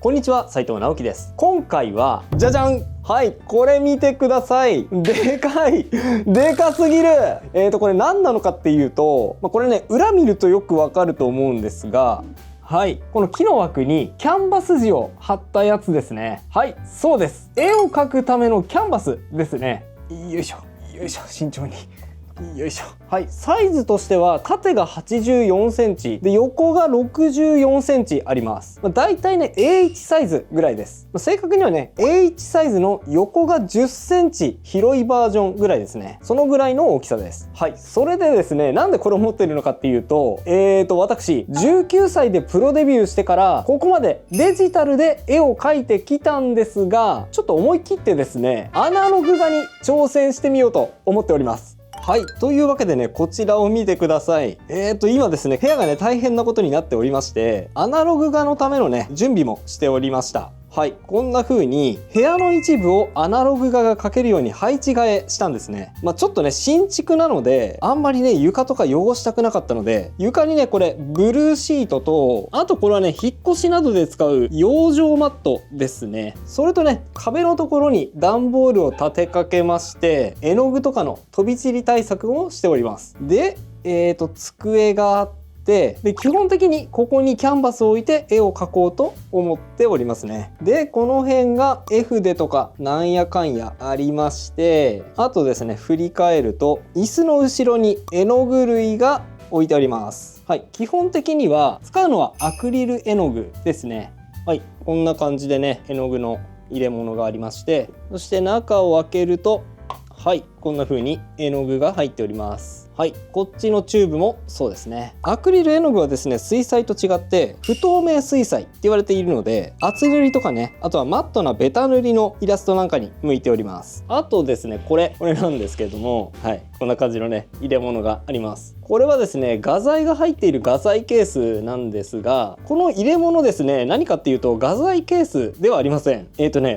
こんにちは、斉藤直樹です。今回はじゃじゃん、はい、これ見てください。でかい、でかすぎる。これ何なのかっていうと、これね、裏見るとよくわかると思うんですが、はい、この木の枠にキャンバス地を貼ったやつですね。はい、そうです。絵を描くためのキャンバスですね。よいしょ、よいしょ、慎重に。よいしょ。はい、サイズとしては縦が84センチで横が64センチあります。だいたいね A1 サイズぐらいです。正確にはね A1 サイズの横が10センチ広いバージョンぐらいですね。そのぐらいの大きさです。はい、それでですね、なんでこれを持っているのかっていうと、私19歳でプロデビューしてからここまでデジタルで絵を描いてきたんですが、ちょっと思い切ってですねアナログ画に挑戦してみようと思っております。はい、というわけでね、こちらを見てください。今ですね、部屋がね、大変なことになっておりまして、アナログ画のためのね、準備もしておりました。はい、こんな風に部屋の一部をアナログ画が描けるように配置替えしたんですね。ちょっとね、新築なので、あんまりね、床とか汚したくなかったので、床にね、これ、ブルーシートと、あとこれはね、引っ越しなどで使う養生マットですね。それとね、壁のところに段ボールを立てかけまして、絵の具とかの飛び散り対策をしております。で、机があって、で基本的にここにキャンバスを置いて絵を描こうと思っておりますね。でこの辺が絵筆とかなんやかんやありまして、あとですね、振り返ると椅子の後ろに絵の具類が置いてあります。はい、基本的には使うのはアクリル絵の具ですね。はい、こんな感じでね、絵の具の入れ物がありまして、そして中を開けると、はい、こんな風に絵の具が入っております。はい、こっちのチューブもそうですね。アクリル絵の具はですね、水彩と違って不透明水彩って言われているので、厚塗りとかね、あとはマットなベタ塗りのイラストなんかに向いております。あとですね、これなんですけれども、はい、こんな感じのね、入れ物があります。これはですね、画材が入っている画材ケースなんですが、この入れ物ですね、何かっていうと画材ケースではありません。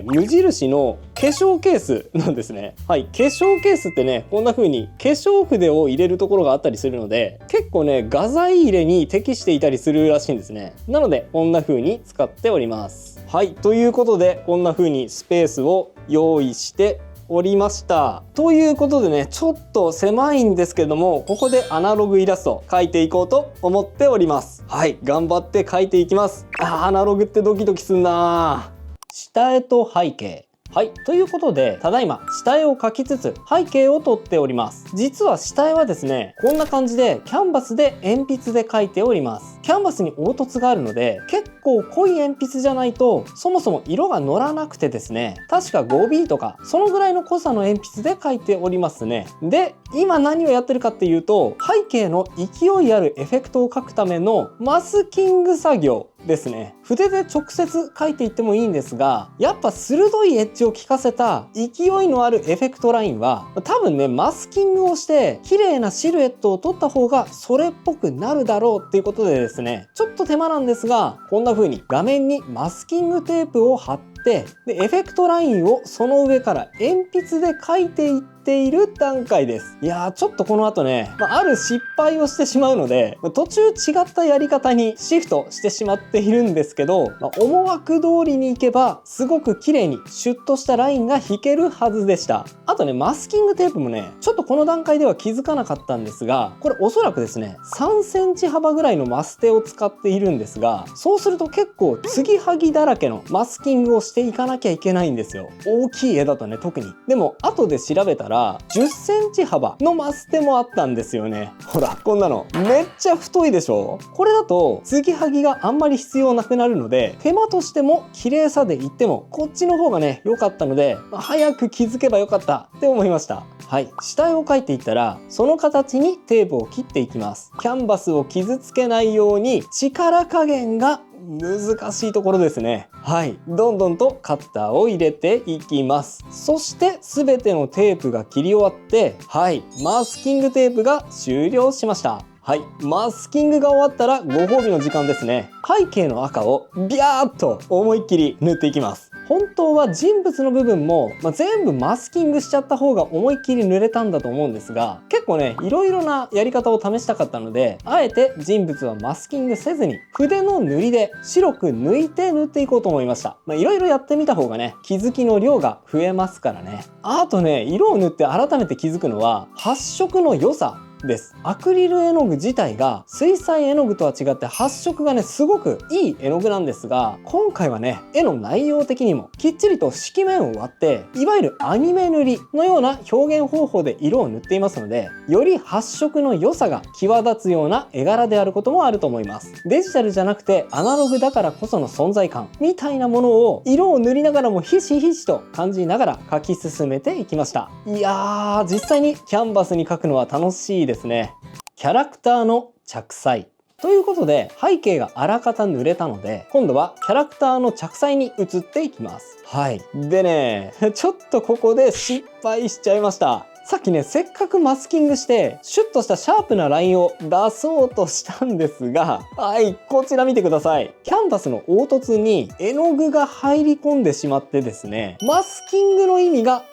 無印の化粧ケースなんですね。はい、化粧ケースってね、こんな風に化粧筆を入れるところがあったりするので、結構ね、画材入れに適していたりするらしいんですね。なのでこんな風に使っております。はい、ということでこんな風にスペースを用意しておりました。ということでね、ちょっと狭いんですけども、ここでアナログイラスト描いていこうと思っております。はい、頑張って描いていきます。アナログってドキドキすんな。下絵と背景。はい、ということでただいま下絵を描きつつ背景を撮っております。実は下絵はですね、こんな感じでキャンバスで鉛筆で描いております。キャンバスに凹凸があるので結構濃い鉛筆じゃないとそもそも色が乗らなくてですね、確か 5B とかそのぐらいの濃さの鉛筆で描いておりますね。で今何をやってるかっていうと、背景の勢いあるエフェクトを描くためのマスキング作業ですね。筆で直接描いていってもいいんですが、やっぱ鋭いエッジを効かせた勢いのあるエフェクトラインは多分ね、マスキングをして綺麗なシルエットを取った方がそれっぽくなるだろうっていうことでですね、ちょっと手間なんですが、こんな風に画面にマスキングテープを貼ってでエフェクトラインをその上から鉛筆で描いていっている段階です。いやー、ちょっとこの後ね、ある失敗をしてしまうので、途中違ったやり方にシフトしてしまっているんですけど、思惑通りにいけばすごく綺麗にシュッとしたラインが引けるはずでした。あとね、マスキングテープもね、ちょっとこの段階では気づかなかったんですが、これおそらくですね、3センチ幅ぐらいのマステを使っているんですが、そうすると結構継ぎはぎだらけのマスキングをしていかなきゃいけないんですよ。大きい絵だとね、特に。でも後で調べたら10センチ幅のマステもあったんですよね。ほら、こんなのめっちゃ太いでしょ。これだと継ぎはぎがあんまり必要なくなるので、手間としても綺麗さで言ってもこっちの方がね良かったので、早く気づけばよかったって思いました。はい、下絵を描いていったらその形にテープを切っていきます。キャンバスを傷つけないように力加減が難しいところですね。はい、どんどんとカッターを入れていきます。そして全てのテープが切り終わって、はい、マスキングテープが終了しました。はい、マスキングが終わったらご褒美の時間ですね。背景の赤をビャーっと思いっきり塗っていきます。本当は人物の部分も、全部マスキングしちゃった方が思いっきり塗れたんだと思うんですが、結構ねいろいろなやり方を試したかったので、あえて人物はマスキングせずに筆の塗りで白く抜いて塗っていこうと思いました。いろいろやってみた方がね気づきの量が増えますからね。あとね、色を塗って改めて気づくのは発色の良さです。アクリル絵の具自体が水彩絵の具とは違って発色がねすごくいい絵の具なんですが、今回はね絵の内容的にもきっちりと色面を割って、いわゆるアニメ塗りのような表現方法で色を塗っていますので、より発色の良さが際立つような絵柄であることもあると思います。デジタルじゃなくてアナログだからこその存在感みたいなものを色を塗りながらもひしひしと感じながら描き進めていきました。いやー、実際にキャンバスに描くのは楽しいですね。キャラクターの着彩ということで、背景があらかた塗れたので、今度はキャラクターの着彩に移っていきます。はい。でね、ちょっとここで失敗しちゃいました。さっきね、せっかくマスキングしてシュッとしたシャープなラインを出そうとしたんですが、はい、こちら見てください。キャンバスの凹凸に絵の具が入り込んでしまってですね、マスキングの意味が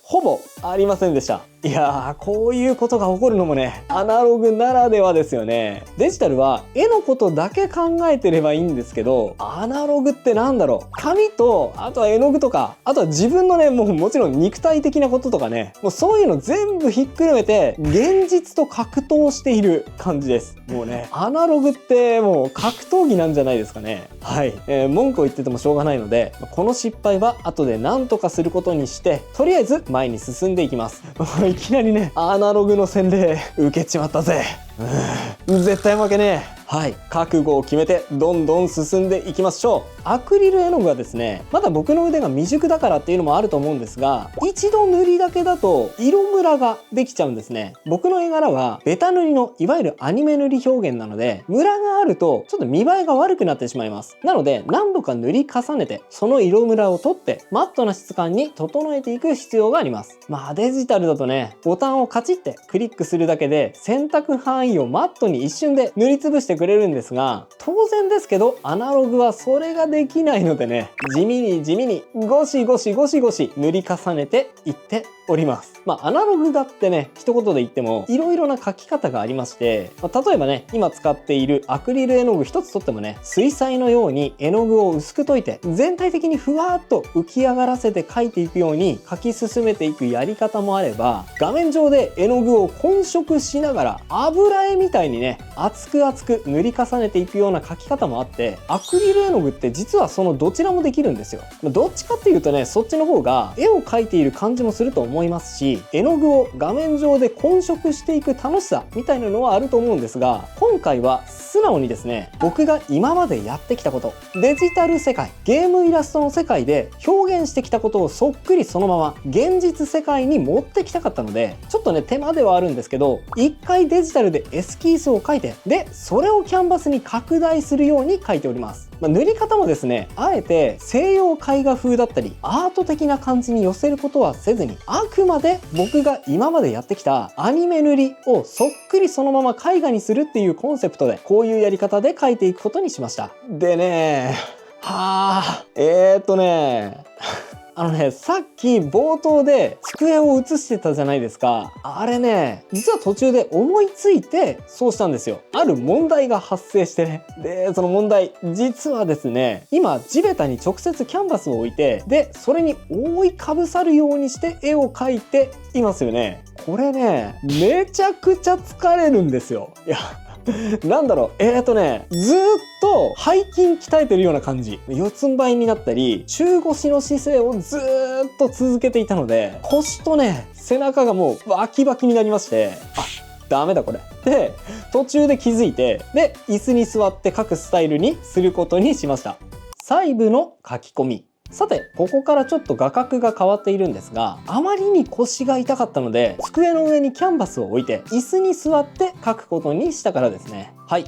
ほぼありませんでした。いやー、こういうことが起こるのもねアナログならではですよね。デジタルは絵のことだけ考えてればいいんですけど、アナログってなんだろう、紙とあとは絵の具とか、あとは自分のねもちろん肉体的なこととかね、もうそういうの全部ひっくるめて現実と格闘している感じです。もうねアナログってもう格闘技なんじゃないですかね。はい、文句を言っててもしょうがないので、この失敗は後で何とかすることにして、とりあえず前に進んでいきます。いきなりねアナログの洗礼受けちまったぜ。絶対負けねえ。はい、覚悟を決めてどんどん進んでいきましょう。アクリル絵の具はですね、まだ僕の腕が未熟だからっていうのもあると思うんですが、一度塗りだけだと色ムラができちゃうんですね。僕の絵柄はベタ塗りのいわゆるアニメ塗り表現なので、ムラがあるとちょっと見栄えが悪くなってしまいます。なので何度か塗り重ねてその色ムラを取ってマットな質感に整えていく必要があります。デジタルだとね、ボタンをカチッてクリックするだけで選択範囲をマットに一瞬で塗りつぶしてくれるんですが、当然ですけどアナログはそれができないのでね、地味にゴシゴシ塗り重ねていっております。アナログだってね一言で言ってもいろいろな描き方がありまして、例えばね今使っているアクリル絵の具一つとってもね、水彩のように絵の具を薄く溶いて全体的にふわっと浮き上がらせて描いていくように描き進めていくやり方もあれば、画面上で絵の具を混色しながら油絵みたいにね厚く塗り重ねていくような描き方もあって、アクリル絵の具って実はそのどちらもできるんですよ。どっちかっていうとね、そっちの方が絵を描いている感じもすると思いますし、絵の具を画面上で混色していく楽しさみたいなのはあると思うんですが、今回は素直にですね、僕が今までやってきたこと、デジタル世界、ゲームイラストの世界で表現してきたことをそっくりそのまま現実世界に持ってきたかったので、ちょっとね手間ではあるんですけど、一回デジタルでエスキースを描いて、でそれをキャンバスに拡大するように描いております。塗り方もですね、あえて西洋絵画風だったりアート的な感じに寄せることはせずに、あくまで僕が今までやってきたアニメ塗りをそっくりそのまま絵画にするっていうコンセプトで、こういうやり方で描いていくことにしました。でね、さっき冒頭で机を映してたじゃないですか。あれね、実は途中で思いついてそうしたんですよ。ある問題が発生してね。で、その問題、実はですね、今地べたに直接キャンバスを置いて、で、それに覆いかぶさるようにして絵を描いていますよね。これね、めちゃくちゃ疲れるんですよ。いや、なんだろう、ずーっと背筋鍛えてるような感じ、四つん這いになったり中腰の姿勢をずーっと続けていたので、腰とね背中がもうバキバキになりまして、ダメだこれで途中で気づいて、で椅子に座って描くスタイルにすることにしました。細部の書き込み。さて、ここからちょっと画角が変わっているんですが、あまりに腰が痛かったので、机の上にキャンバスを置いて椅子に座って描くことにしたからですね。はい。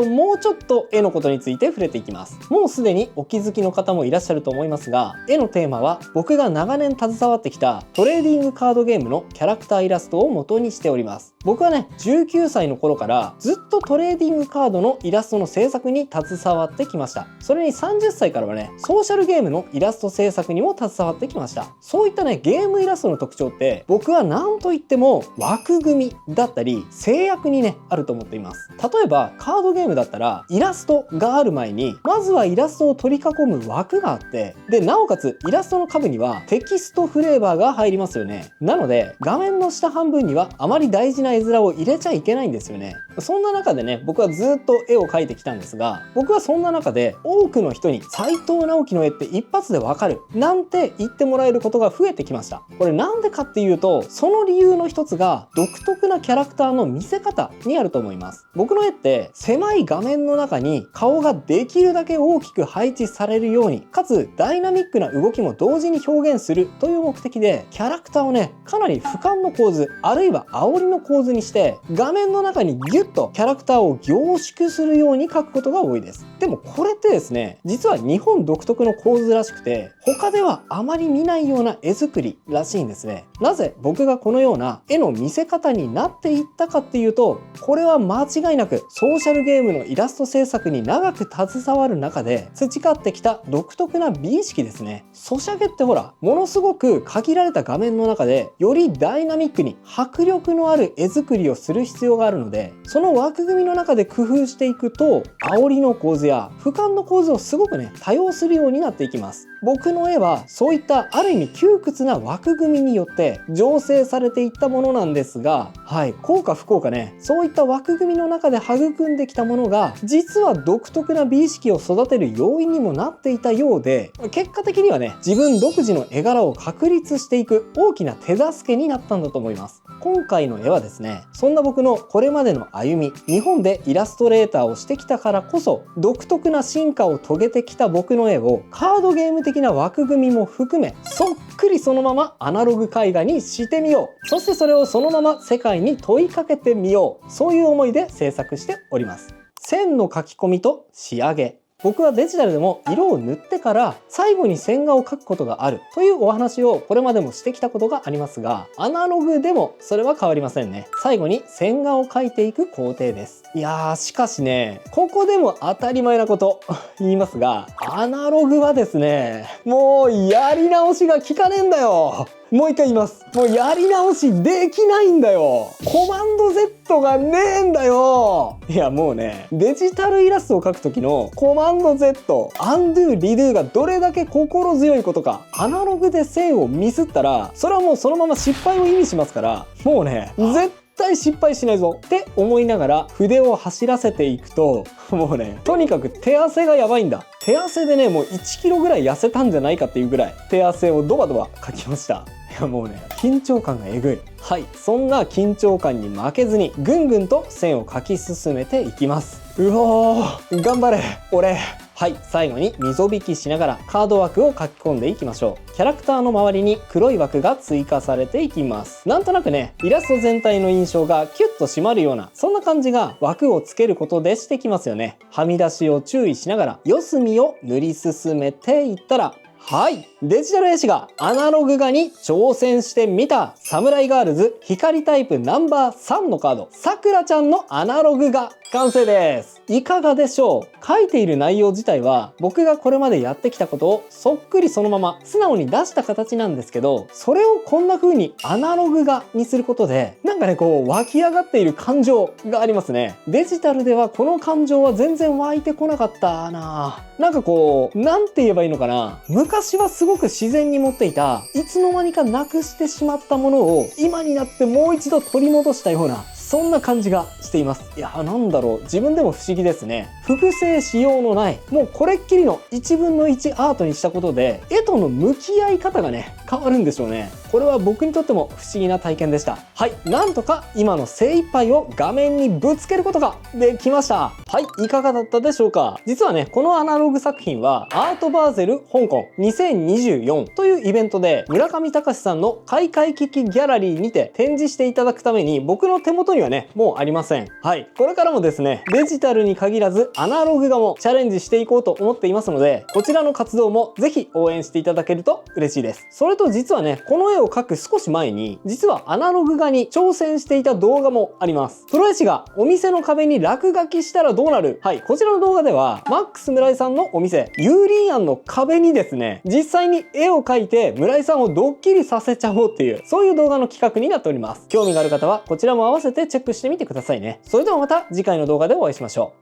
もうちょっと絵のことについて触れていきます。もうすでにお気づきの方もいらっしゃると思いますが、絵のテーマは僕が長年携わってきたトレーディングカードゲームのキャラクターイラストを元にしております。僕はね、19歳の頃からずっとトレーディングカードのイラストの制作に携わってきました。それに30歳からはね、ソーシャルゲームのイラスト制作にも携わってきました。そういったね、ゲームイラストの特徴って、僕は何と言っても枠組みだったり制約にね、あると思っています。例えばカードゲームだったらイラストがある前にまずはイラストを取り囲む枠があって、でなおかつイラストの下部にはテキストフレーバーが入りますよね。なので画面の下半分にはあまり大事な絵面を入れちゃいけないんですよね。そんな中でね、僕はずっと絵を描いてきたんですが、僕はそんな中で多くの人に斉藤直樹の絵って一発でわかるなんて言ってもらえることが増えてきました。これなんでかっていうと、その理由の一つが独特なキャラクターの見せ方にあると思います。僕の絵って狭い画面の中に顔ができるだけ大きく配置されるように、かつダイナミックな動きも同時に表現するという目的で、キャラクターをね、かなり俯瞰の構図あるいは煽りの構図にして画面の中にギュッとキャラクターを凝縮するように描くことが多いです。でもこれってですね、実は日本独特の構図らしくて、他ではあまり見ないような絵作りらしいんですね。なぜ僕がこのような絵の見せ方になっていったかっていうと、これは間違いなくソーシャルゲームのイラスト制作に長く携わる中で培ってきた独特な美意識ですね。ソシャゲってほら、ものすごく限られた画面の中でよりダイナミックに迫力のある絵作りをする必要があるので、その枠組みの中で工夫していくと、煽りの構図や俯瞰の構図をすごくね、多用するようになっていきます。僕の絵はそういったある意味窮屈な枠組みによって醸成されていったものなんですが、はい、幸か不幸かね、そういった枠組みの中で育んできたものが実は独特な美意識を育てる要因にもなっていたようで、結果的にはね、自分独自の絵柄を確立していく大きな手助けになったんだと思います。今回の絵はですね、そんな僕のこれまでの歩み、日本でイラストレーターをしてきたからこそ独特な進化を遂げてきた僕の絵をカードゲーム的な枠組みも含めそっくりそのままアナログ絵画にしてみよう。そしてそれをそのまま世界に問いかけてみよう。そういう思いで制作しております。線の書き込みと仕上げ。僕はデジタルでも色を塗ってから最後に線画を描くことがあるというお話をこれまでもしてきたことがありますが、アナログでもそれは変わりませんね。最後に線画を描いていく工程です。いやー、しかしね、ここでも当たり前なこと言いますが、アナログはですね、もうやり直しが効かねえんだよ。もう一回言います。もうやり直しできないんだよ。コマンド Z がねえんだよ。いやもうね、デジタルイラストを描く時のコマンド Z、アンドゥ、リドゥがどれだけ心強いことか。アナログで線をミスったら、それはもうそのまま失敗を意味しますから、もうね、絶対失敗しないぞって思いながら筆を走らせていくと、もうね、とにかく手汗がやばいんだ。手汗でね、もう1キロぐらい痩せたんじゃないかっていうぐらい手汗をドバドバかきました。いやもうね、緊張感がえぐい。はい、そんな緊張感に負けずにぐんぐんと線を描き進めていきます。うおー、頑張れ俺。はい、最後に溝引きしながらカード枠を書き込んでいきましょう。キャラクターの周りに黒い枠が追加されていきます。なんとなくね、イラスト全体の印象がキュッと締まるような、そんな感じが枠をつけることでしてきますよね。はみ出しを注意しながら四隅を塗り進めていったら、はい、デジタル絵師がアナログ画に挑戦してみたサムライガールズ光タイプナンバー3のカード、さくらちゃんのアナログ画完成です。いかがでしょう？書いている内容自体は僕がこれまでやってきたことをそっくりそのまま素直に出した形なんですけど、それをこんな風にアナログ画にすることでなんかね、こう湧き上がっている感情がありますね。デジタルではこの感情は全然湧いてこなかったな。なんかこう、なんて言えばいいのかな、昔はすごく自然に持っていた、いつの間にかなくしてしまったものを今になってもう一度取り戻したような、そんな感じがしています。いや、なんだろう、自分でも不思議ですね。複製しようのない、もうこれっきりの1分の1アートにしたことで、絵との向き合い方がね、変わるんでしょうね。これは僕にとっても不思議な体験でした。はい、なんとか今の精一杯を画面にぶつけることができました。はい、いかがだったでしょうか。実はね、このアナログ作品はアートバーゼル香港2024というイベントで村上隆さんの開会危機ギャラリーにて展示していただくために僕の手元に味はね、もうありません。はい。これからもですね、デジタルに限らずアナログ画もチャレンジしていこうと思っていますので、こちらの活動もぜひ応援していただけると嬉しいです。それと実はね、この絵を描く少し前に、実はアナログ画に挑戦していた動画もあります。プロ絵師がお店の壁に落書きしたらどうなる？はい。こちらの動画では、マックス村井さんのお店、ユーリンアンの壁にですね、実際に絵を描いて村井さんをドッキリさせちゃおうっていう、そういう動画の企画になっております。興味がある方はこちらも合わせてチェックしてみてくださいね。それではまた次回の動画でお会いしましょ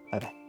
う。バイバイ。